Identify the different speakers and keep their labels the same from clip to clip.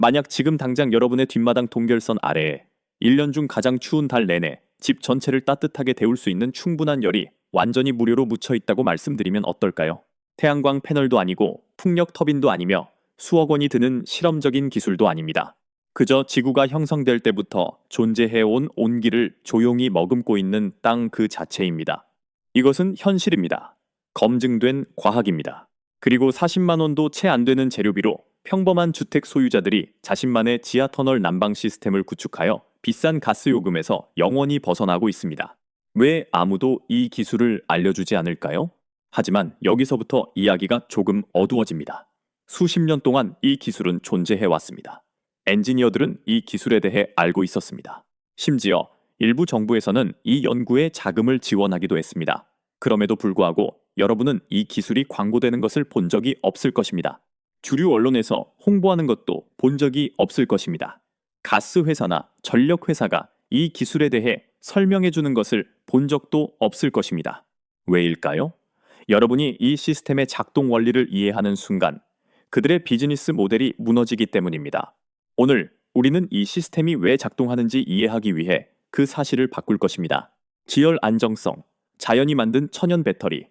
Speaker 1: 만약 지금 당장 여러분의 뒷마당 동결선 아래에 1년 중 가장 추운 달 내내 집 전체를 따뜻하게 데울 수 있는 충분한 열이 완전히 무료로 묻혀 있다고 말씀드리면 어떨까요? 태양광 패널도 아니고 풍력 터빈도 아니며 수억 원이 드는 실험적인 기술도 아닙니다. 그저 지구가 형성될 때부터 존재해온 온기를 조용히 머금고 있는 땅 그 자체입니다. 이것은 현실입니다. 검증된 과학입니다. 그리고 40만 원도 채 안 되는 재료비로 평범한 주택 소유자들이 자신만의 지하 터널 난방 시스템을 구축하여 비싼 가스 요금에서 영원히 벗어나고 있습니다. 왜 아무도 이 기술을 알려주지 않을까요? 하지만 여기서부터 이야기가 조금 어두워집니다. 수십 년 동안 이 기술은 존재해 왔습니다. 엔지니어들은 이 기술에 대해 알고 있었습니다. 심지어 일부 정부에서는 이 연구에 자금을 지원하기도 했습니다. 그럼에도 불구하고 여러분은 이 기술이 광고되는 것을 본 적이 없을 것입니다. 주류 언론에서 홍보하는 것도 본 적이 없을 것입니다. 가스 회사나 전력 회사가 이 기술에 대해 설명해 주는 것을 본 적도 없을 것입니다. 왜일까요? 여러분이 이 시스템의 작동 원리를 이해하는 순간 그들의 비즈니스 모델이 무너지기 때문입니다. 오늘 우리는 이 시스템이 왜 작동하는지 이해하기 위해 그 사실을 바꿀 것입니다. 지열 안정성, 자연이 만든 천연 배터리.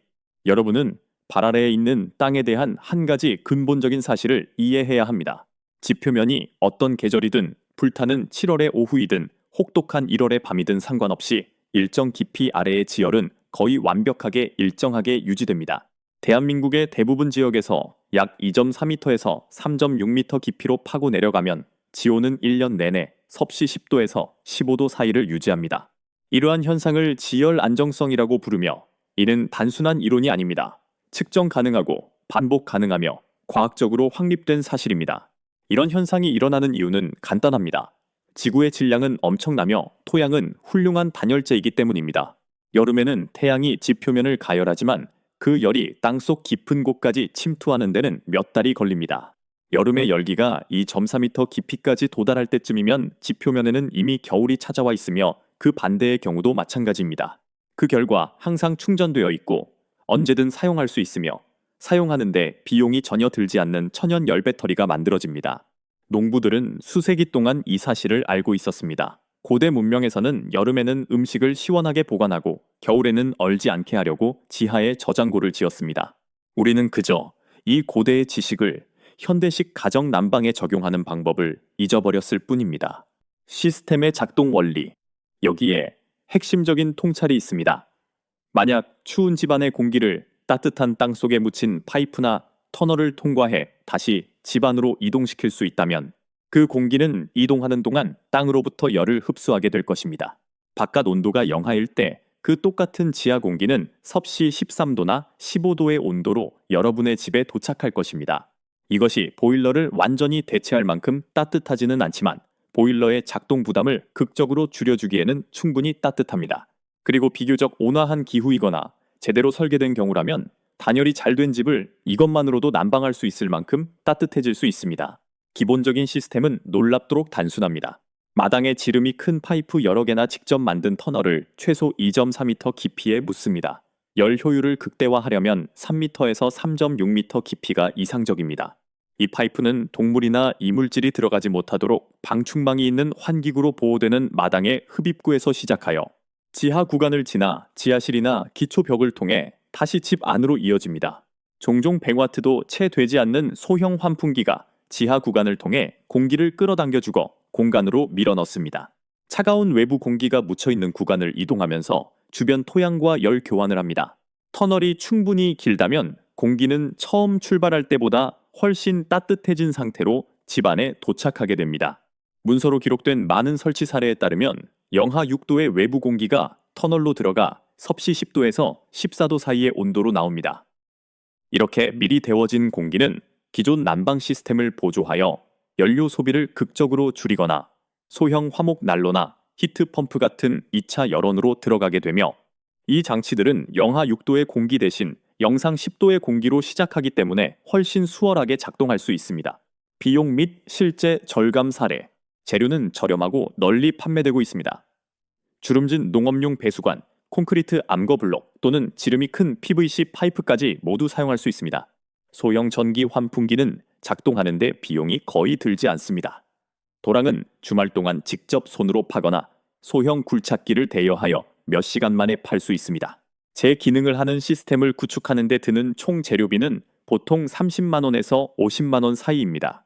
Speaker 1: 여러분은 발 아래에 있는 땅에 대한 한 가지 근본적인 사실을 이해해야 합니다. 지표면이 어떤 계절이든 불타는 7월의 오후이든 혹독한 1월의 밤이든 상관없이 일정 깊이 아래의 지열은 거의 완벽하게 일정하게 유지됩니다. 대한민국의 대부분 지역에서 약 2.4m에서 3.6m 깊이로 파고 내려가면 지온은 1년 내내 섭씨 10도에서 15도 사이를 유지합니다. 이러한 현상을 지열 안정성이라고 부르며 이는 단순한 이론이 아닙니다. 측정 가능하고 반복 가능하며 과학적으로 확립된 사실입니다. 이런 현상이 일어나는 이유는 간단합니다. 지구의 질량은 엄청나며 토양은 훌륭한 단열재이기 때문입니다. 여름에는 태양이 지표면을 가열하지만 그 열이 땅속 깊은 곳까지 침투하는 데는 몇 달이 걸립니다. 여름의 열기가 2.4m 깊이까지 도달할 때쯤이면 지표면에는 이미 겨울이 찾아와 있으며 그 반대의 경우도 마찬가지입니다. 그 결과 항상 충전되어 있고 언제든 사용할 수 있으며 사용하는데 비용이 전혀 들지 않는 천연 열 배터리가 만들어집니다. 농부들은 수세기 동안 이 사실을 알고 있었습니다. 고대 문명에서는 여름에는 음식을 시원하게 보관하고 겨울에는 얼지 않게 하려고 지하에 저장고를 지었습니다. 우리는 그저 이 고대의 지식을 현대식 가정 난방에 적용하는 방법을 잊어버렸을 뿐입니다. 시스템의 작동 원리. 여기에 핵심적인 통찰이 있습니다. 만약 추운 집안의 공기를 따뜻한 땅 속에 묻힌 파이프나 터널을 통과해 다시 집 안으로 이동시킬 수 있다면 그 공기는 이동하는 동안 땅으로부터 열을 흡수하게 될 것입니다. 바깥 온도가 영하일 때 그 똑같은 지하 공기는 섭씨 13도나 15도의 온도로 여러분의 집에 도착할 것입니다. 이것이 보일러를 완전히 대체할 만큼 따뜻하지는 않지만 보일러의 작동 부담을 극적으로 줄여주기에는 충분히 따뜻합니다. 그리고 비교적 온화한 기후이거나 제대로 설계된 경우라면 단열이 잘 된 집을 이것만으로도 난방할 수 있을 만큼 따뜻해질 수 있습니다. 기본적인 시스템은 놀랍도록 단순합니다. 마당에 지름이 큰 파이프 여러 개나 직접 만든 터널을 최소 2.4m 깊이에 묻습니다. 열 효율을 극대화하려면 3m에서 3.6m 깊이가 이상적입니다. 이 파이프는 동물이나 이물질이 들어가지 못하도록 방충망이 있는 환기구로 보호되는 마당의 흡입구에서 시작하여 지하 구간을 지나 지하실이나 기초벽을 통해 다시 집 안으로 이어집니다. 종종 100W도 채 되지 않는 소형 환풍기가 지하 구간을 통해 공기를 끌어당겨주고 공간으로 밀어넣습니다. 차가운 외부 공기가 묻혀있는 구간을 이동하면서 주변 토양과 열 교환을 합니다. 터널이 충분히 길다면 공기는 처음 출발할 때보다 훨씬 따뜻해진 상태로 집 안에 도착하게 됩니다. 문서로 기록된 많은 설치 사례에 따르면 영하 6도의 외부 공기가 터널로 들어가 섭씨 10도에서 14도 사이의 온도로 나옵니다. 이렇게 미리 데워진 공기는 기존 난방 시스템을 보조하여 연료 소비를 극적으로 줄이거나 소형 화목 난로나 히트펌프 같은 2차 열원으로 들어가게 되며 이 장치들은 영하 6도의 공기 대신 영상 10도의 공기로 시작하기 때문에 훨씬 수월하게 작동할 수 있습니다. 비용 및 실제 절감 사례. 재료는 저렴하고 널리 판매되고 있습니다. 주름진 농업용 배수관, 콘크리트 암거블록 또는 지름이 큰 PVC 파이프까지 모두 사용할 수 있습니다. 소형 전기 환풍기는 작동하는데 비용이 거의 들지 않습니다. 도랑은 주말 동안 직접 손으로 파거나 소형 굴착기를 대여하여 몇 시간 만에 팔 수 있습니다. 제 기능을 하는 시스템을 구축하는 데 드는 총 재료비는 보통 30만 원에서 50만 원 사이입니다.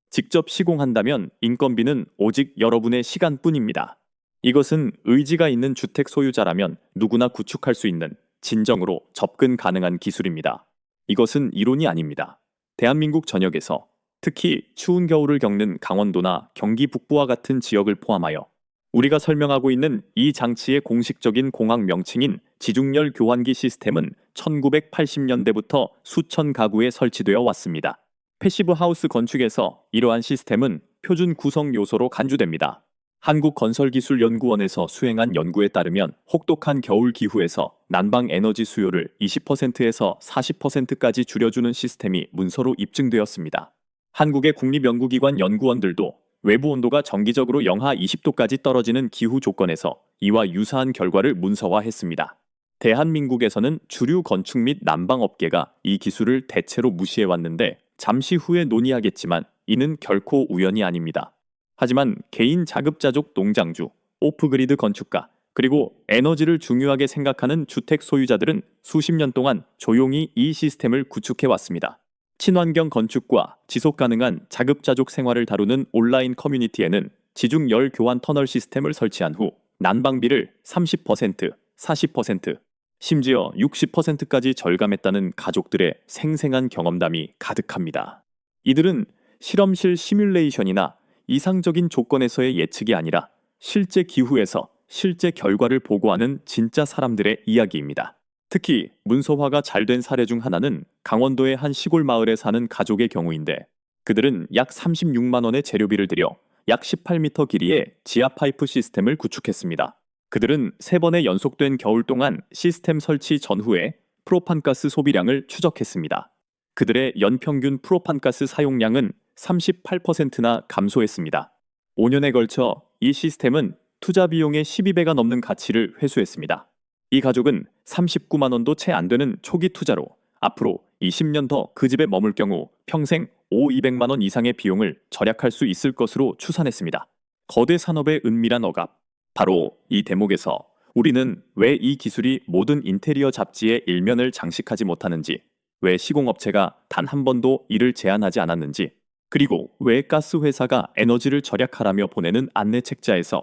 Speaker 1: 직접 시공한다면 인건비는 오직 여러분의 시간뿐입니다. 이것은 의지가 있는 주택 소유자라면 누구나 구축할 수 있는 진정으로 접근 가능한 기술입니다. 이것은 이론이 아닙니다. 대한민국 전역에서 특히 추운 겨울을 겪는 강원도나 경기 북부와 같은 지역을 포함하여 우리가 설명하고 있는 이 장치의 공식적인 공학 명칭인 지중열 교환기 시스템은 1980년대부터 수천 가구에 설치되어 왔습니다. 패시브 하우스 건축에서 이러한 시스템은 표준 구성 요소로 간주됩니다. 한국건설기술연구원에서 수행한 연구에 따르면 혹독한 겨울 기후에서 난방 에너지 수요를 20%에서 40%까지 줄여주는 시스템이 문서로 입증되었습니다. 한국의 국립연구기관 연구원들도 외부 온도가 정기적으로 영하 20도까지 떨어지는 기후 조건에서 이와 유사한 결과를 문서화했습니다. 대한민국에서는 주류 건축 및 난방업계가 이 기술을 대체로 무시해왔는데 잠시 후에 논의하겠지만 이는 결코 우연이 아닙니다. 하지만 개인 자급자족 농장주, 오프그리드 건축가, 그리고 에너지를 중요하게 생각하는 주택 소유자들은 수십 년 동안 조용히 이 시스템을 구축해왔습니다. 친환경 건축과 지속 가능한 자급자족 생활을 다루는 온라인 커뮤니티에는 지중 열 교환 터널 시스템을 설치한 후 난방비를 30%, 40%, 심지어 60%까지 절감했다는 가족들의 생생한 경험담이 가득합니다. 이들은 실험실 시뮬레이션이나 이상적인 조건에서의 예측이 아니라 실제 기후에서 실제 결과를 보고하는 진짜 사람들의 이야기입니다. 특히 문서화가 잘 된 사례 중 하나는 강원도의 한 시골 마을에 사는 가족의 경우인데 그들은 약 36만 원의 재료비를 들여 약 18m 길이의 지하 파이프 시스템을 구축했습니다. 그들은 3번의 연속된 겨울 동안 시스템 설치 전후에 프로판가스 소비량을 추적했습니다. 그들의 연평균 프로판가스 사용량은 38%나 감소했습니다. 5년에 걸쳐 이 시스템은 투자 비용의 12배가 넘는 가치를 회수했습니다. 이 가족은 39만 원도 채 안 되는 초기 투자로 앞으로 20년 더 그 집에 머물 경우 평생 200만 원 이상의 비용을 절약할 수 있을 것으로 추산했습니다. 거대 산업의 은밀한 억압. 바로 이 대목에서 우리는 왜 이 기술이 모든 인테리어 잡지의 일면을 장식하지 못하는지, 왜 시공업체가 단 한 번도 이를 제안하지 않았는지, 그리고 왜 가스회사가 에너지를 절약하라며 보내는 안내 책자에서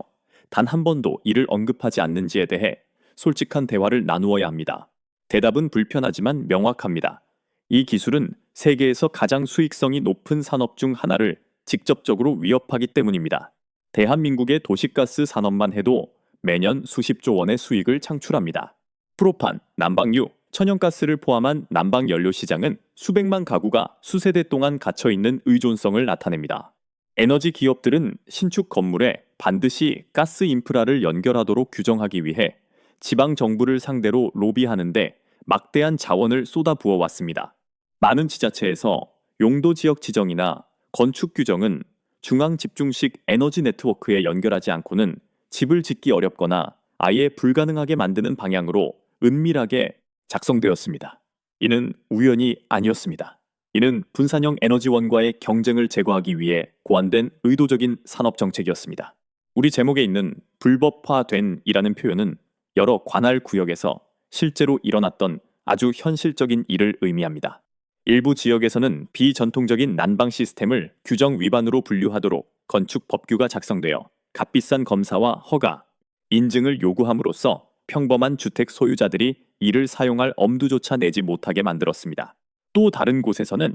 Speaker 1: 단 한 번도 이를 언급하지 않는지에 대해 솔직한 대화를 나누어야 합니다. 대답은 불편하지만 명확합니다. 이 기술은 세계에서 가장 수익성이 높은 산업 중 하나를 직접적으로 위협하기 때문입니다. 대한민국의 도시가스 산업만 해도 매년 수십조 원의 수익을 창출합니다. 프로판, 난방유, 천연가스를 포함한 난방연료 시장은 수백만 가구가 수세대 동안 갇혀있는 의존성을 나타냅니다. 에너지 기업들은 신축 건물에 반드시 가스 인프라를 연결하도록 규정하기 위해 지방 정부를 상대로 로비하는데 막대한 자원을 쏟아부어 왔습니다. 많은 지자체에서 용도 지역 지정이나 건축 규정은 중앙 집중식 에너지 네트워크에 연결하지 않고는 집을 짓기 어렵거나 아예 불가능하게 만드는 방향으로 은밀하게 작성되었습니다. 이는 우연이 아니었습니다. 이는 분산형 에너지원과의 경쟁을 제거하기 위해 고안된 의도적인 산업정책이었습니다. 우리 제목에 있는 불법화된 이라는 표현은 여러 관할 구역에서 실제로 일어났던 아주 현실적인 일을 의미합니다. 일부 지역에서는 비전통적인 난방 시스템을 규정 위반으로 분류하도록 건축 법규가 작성되어 값비싼 검사와 허가, 인증을 요구함으로써 평범한 주택 소유자들이 이를 사용할 엄두조차 내지 못하게 만들었습니다. 또 다른 곳에서는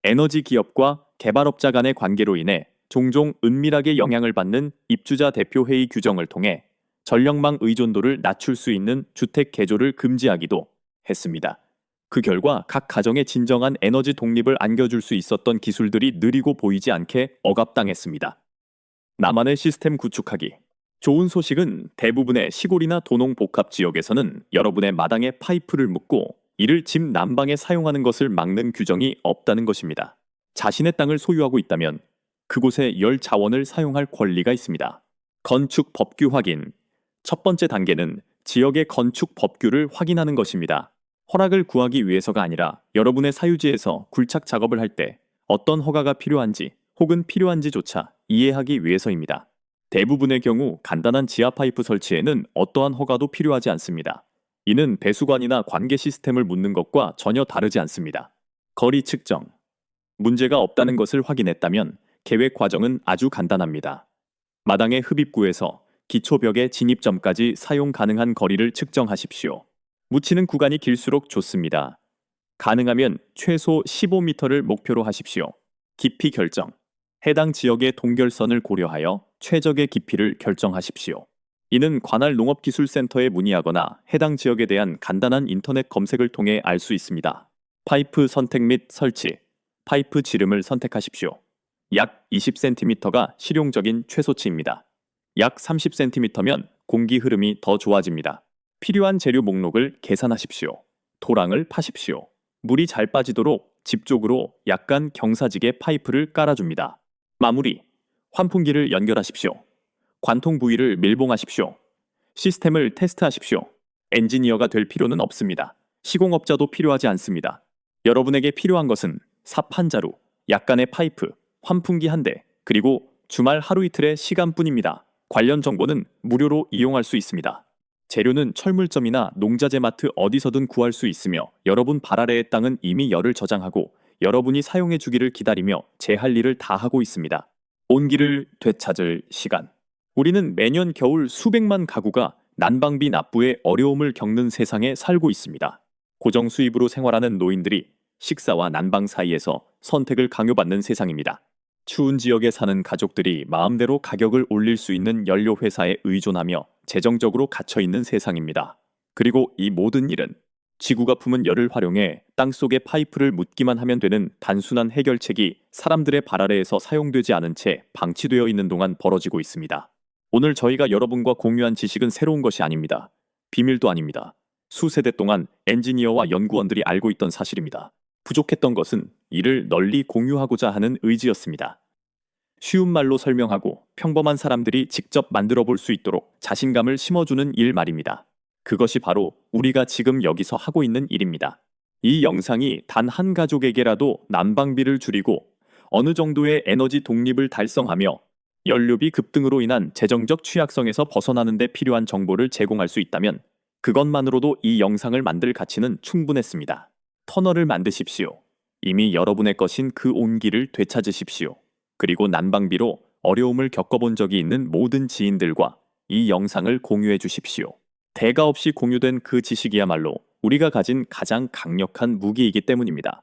Speaker 1: 에너지 기업과 개발업자 간의 관계로 인해 종종 은밀하게 영향을 받는 입주자 대표회의 규정을 통해 전력망 의존도를 낮출 수 있는 주택 개조를 금지하기도 했습니다. 그 결과 각 가정의 진정한 에너지 독립을 안겨줄 수 있었던 기술들이 느리고 보이지 않게 억압당했습니다. 나만의 시스템 구축하기. 좋은 소식은 대부분의 시골이나 도농 복합 지역에서는 여러분의 마당에 파이프를 묶고 이를 집 난방에 사용하는 것을 막는 규정이 없다는 것입니다. 자신의 땅을 소유하고 있다면 그곳에 열 자원을 사용할 권리가 있습니다. 건축 법규 확인. 첫 번째 단계는 지역의 건축 법규를 확인하는 것입니다. 허락을 구하기 위해서가 아니라 여러분의 사유지에서 굴착 작업을 할 때 어떤 허가가 필요한지 혹은 필요한지조차 이해하기 위해서입니다. 대부분의 경우 간단한 지하 파이프 설치에는 어떠한 허가도 필요하지 않습니다. 이는 배수관이나 관계 시스템을 묻는 것과 전혀 다르지 않습니다. 거리 측정. 문제가 없다는 것을 확인했다면 계획 과정은 아주 간단합니다. 마당의 흡입구에서 기초벽의 진입점까지 사용 가능한 거리를 측정하십시오. 묻히는 구간이 길수록 좋습니다. 가능하면 최소 15m를 목표로 하십시오. 깊이 결정. 해당 지역의 동결선을 고려하여 최적의 깊이를 결정하십시오. 이는 관할 농업기술센터에 문의하거나 해당 지역에 대한 간단한 인터넷 검색을 통해 알 수 있습니다. 파이프 선택 및 설치. 파이프 지름을 선택하십시오. 약 20cm가 실용적인 최소치입니다. 약 30cm면 공기 흐름이 더 좋아집니다. 필요한 재료 목록을 계산하십시오. 토랑을 파십시오. 물이 잘 빠지도록 집 쪽으로 약간 경사지게 파이프를 깔아줍니다. 마무리. 환풍기를 연결하십시오. 관통 부위를 밀봉하십시오. 시스템을 테스트하십시오. 엔지니어가 될 필요는 없습니다. 시공업자도 필요하지 않습니다. 여러분에게 필요한 것은 삽 한 자루, 약간의 파이프, 환풍기 한 대, 그리고 주말 하루 이틀의 시간뿐입니다. 관련 정보는 무료로 이용할 수 있습니다. 재료는 철물점이나 농자재 마트 어디서든 구할 수 있으며 여러분 발 아래의 땅은 이미 열을 저장하고 여러분이 사용해 주기를 기다리며 제 할 일을 다 하고 있습니다. 온기를 되찾을 시간. 우리는 매년 겨울 수백만 가구가 난방비 납부에 어려움을 겪는 세상에 살고 있습니다. 고정 수입으로 생활하는 노인들이 식사와 난방 사이에서 선택을 강요받는 세상입니다. 추운 지역에 사는 가족들이 마음대로 가격을 올릴 수 있는 연료 회사에 의존하며 재정적으로 갇혀 있는 세상입니다. 그리고 이 모든 일은 지구가 품은 열을 활용해 땅속에 파이프를 묻기만 하면 되는 단순한 해결책이 사람들의 발 아래에서 사용되지 않은 채 방치되어 있는 동안 벌어지고 있습니다. 오늘 저희가 여러분과 공유한 지식은 새로운 것이 아닙니다. 비밀도 아닙니다. 수세대 동안 엔지니어와 연구원들이 알고 있던 사실입니다. 부족했던 것은 이를 널리 공유하고자 하는 의지였습니다. 쉬운 말로 설명하고 평범한 사람들이 직접 만들어 볼 수 있도록 자신감을 심어주는 일 말입니다. 그것이 바로 우리가 지금 여기서 하고 있는 일입니다. 이 영상이 단 한 가족에게라도 난방비를 줄이고 어느 정도의 에너지 독립을 달성하며 연료비 급등으로 인한 재정적 취약성에서 벗어나는 데 필요한 정보를 제공할 수 있다면 그것만으로도 이 영상을 만들 가치는 충분했습니다. 터널을 만드십시오. 이미 여러분의 것인 그 온기를 되찾으십시오. 그리고 난방비로 어려움을 겪어본 적이 있는 모든 지인들과 이 영상을 공유해 주십시오. 대가 없이 공유된 그 지식이야말로 우리가 가진 가장 강력한 무기이기 때문입니다.